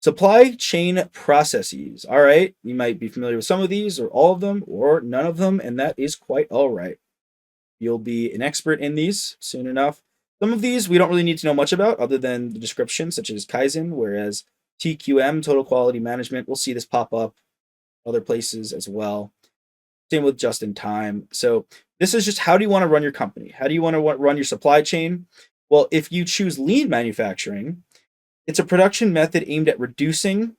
Supply chain processes. All right, you might be familiar with some of these, or all of them, or none of them, and that is quite all right. You'll be an expert in these soon enough. Some of these we don't really need to know much about other than the description, such as Kaizen, whereas TQM, Total Quality Management, we'll see this pop up other places as well. Same with just in time. So this is just how do you want to run your company? How do you want to run your supply chain? Well, if you choose lean manufacturing, it's a production method aimed at reducing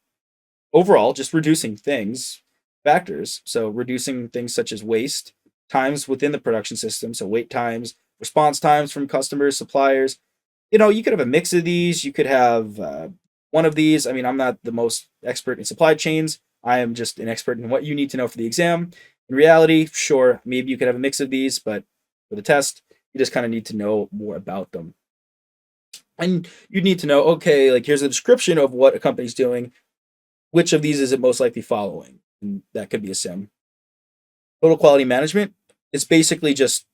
overall, just reducing factors. So reducing things such as waste, times within the production system. So wait times, response times from customers, suppliers. You could have a mix of these. You could have one of these. I mean, I'm not the most expert in supply chains. I am just an expert in what you need to know for the exam. In reality, sure, maybe you could have a mix of these, but for the test, you just kind of need to know more about them. And you'd need to know, okay, like here's a description of what a company's doing. Which of these is it most likely following? And that could be a sim. Total quality management is basically just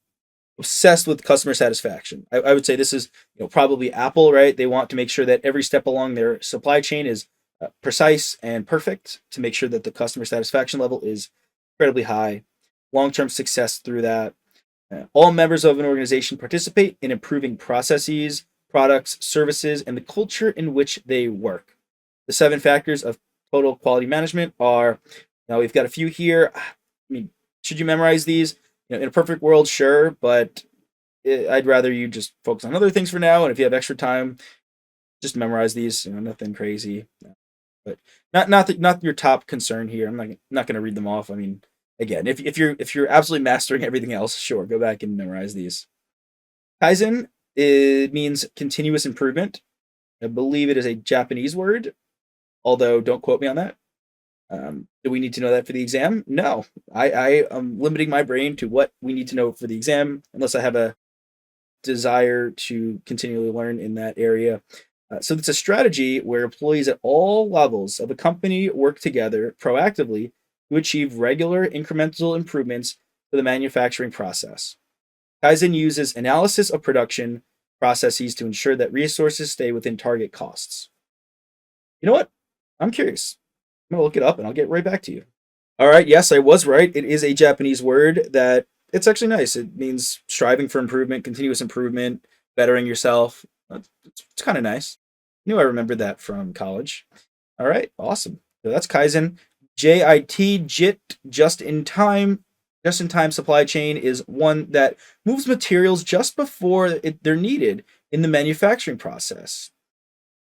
obsessed with customer satisfaction. I would say this is probably Apple, right? They want to make sure that every step along their supply chain is precise and perfect to make sure that the customer satisfaction level is incredibly high. Long-term success through that. All members of an organization participate in improving processes, products, services, and the culture in which they work. The 7 factors of total quality management are, now we've got a few here. I mean, should you memorize these? In a perfect world, sure, but I'd rather you just focus on other things for now. And if you have extra time, just memorize these. Nothing crazy, but not your top concern here. I'm not going to read them off. I mean, again, if you're absolutely mastering everything else, sure, go back and memorize these. Kaizen, it means continuous improvement. I believe it is a Japanese word, although don't quote me on that. Do we need to know that for the exam? No, I am limiting my brain to what we need to know for the exam, unless I have a desire to continually learn in that area. So it's a strategy where employees at all levels of a company work together proactively to achieve regular incremental improvements for the manufacturing process. Kaizen uses analysis of production processes to ensure that resources stay within target costs. You know what? I'm curious. I'm going to look it up and I'll get right back to you. All right. Yes, I was right. It is a Japanese word that it's actually nice. It means striving for improvement, continuous improvement, bettering yourself. It's kind of nice. Knew I remembered that from college. All right. Awesome. So that's Kaizen. JIT, just in time. Just in time supply chain is one that moves materials just before they're needed in the manufacturing process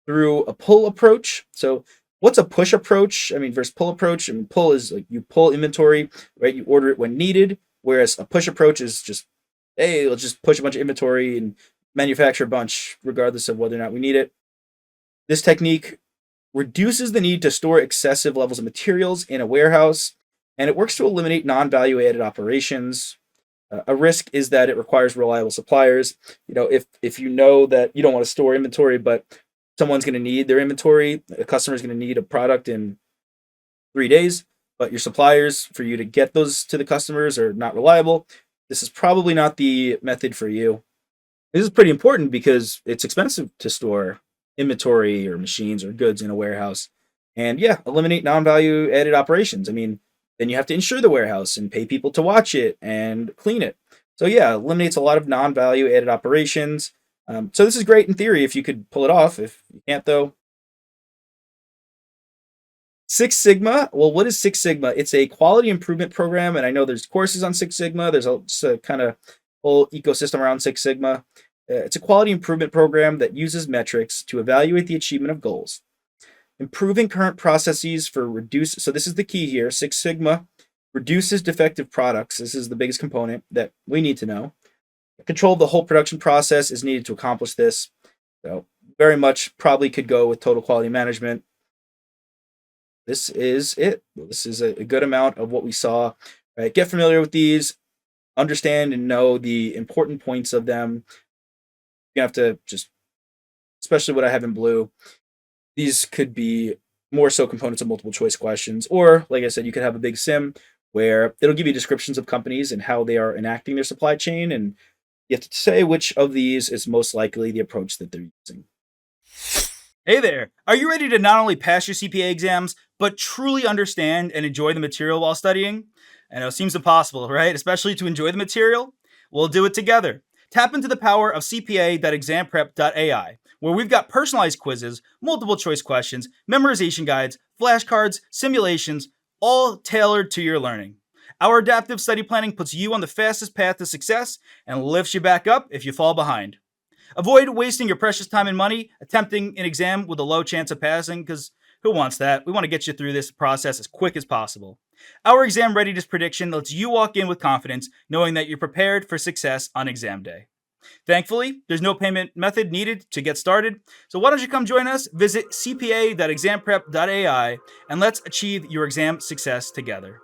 through a pull approach. So what's a push approach? I mean, versus pull approach. I mean, pull is like you pull inventory, right? You order it when needed, whereas a push approach is just, hey, let's just push a bunch of inventory and manufacture a bunch, regardless of whether or not we need it. This technique reduces the need to store excessive levels of materials in a warehouse, and it works to eliminate non-value added operations. A risk is that it requires reliable suppliers. If you know that you don't want to store inventory, but someone's going to need their inventory, a customer's going to need a product in 3 days, but your suppliers for you to get those to the customers are not reliable, this is probably not the method for you. This is pretty important because it's expensive to store inventory or machines or goods in a warehouse. And yeah, eliminate non-value added operations. I mean, then you have to insure the warehouse and pay people to watch it and clean it. So yeah, eliminates a lot of non-value added operations. So this is great in theory if you could pull it off. If you can't, though. Six Sigma. Well, what is Six Sigma? It's a quality improvement program, and I know there's courses on Six Sigma. There's a kind of whole ecosystem around Six Sigma. It's a quality improvement program that uses metrics to evaluate the achievement of goals. Improving current processes for reduce. So this is the key here. Six Sigma reduces defective products. This is the biggest component that we need to know. Control of the whole production process is needed to accomplish this. So very much probably could go with total quality management. This is it. This is a good amount of what we saw. Right? Get familiar with these, understand and know the important points of them. You have to just, especially what I have in blue, these could be more so components of multiple choice questions. Or, like I said, you could have a big sim where it'll give you descriptions of companies and how they are enacting their supply chain. And you have to say which of these is most likely the approach that they're using. Hey there! Are you ready to not only pass your CPA exams, but truly understand and enjoy the material while studying? I know it seems impossible, right? Especially to enjoy the material? We'll do it together. Tap into the power of CPA.examprep.ai, where we've got personalized quizzes, multiple choice questions, memorization guides, flashcards, simulations, all tailored to your learning. Our adaptive study planning puts you on the fastest path to success and lifts you back up if you fall behind. Avoid wasting your precious time and money attempting an exam with a low chance of passing, because who wants that? We want to get you through this process as quick as possible. Our exam readiness prediction lets you walk in with confidence, knowing that you're prepared for success on exam day. Thankfully, there's no payment method needed to get started, so why don't you come join us? Visit cpa.examprep.ai and let's achieve your exam success together.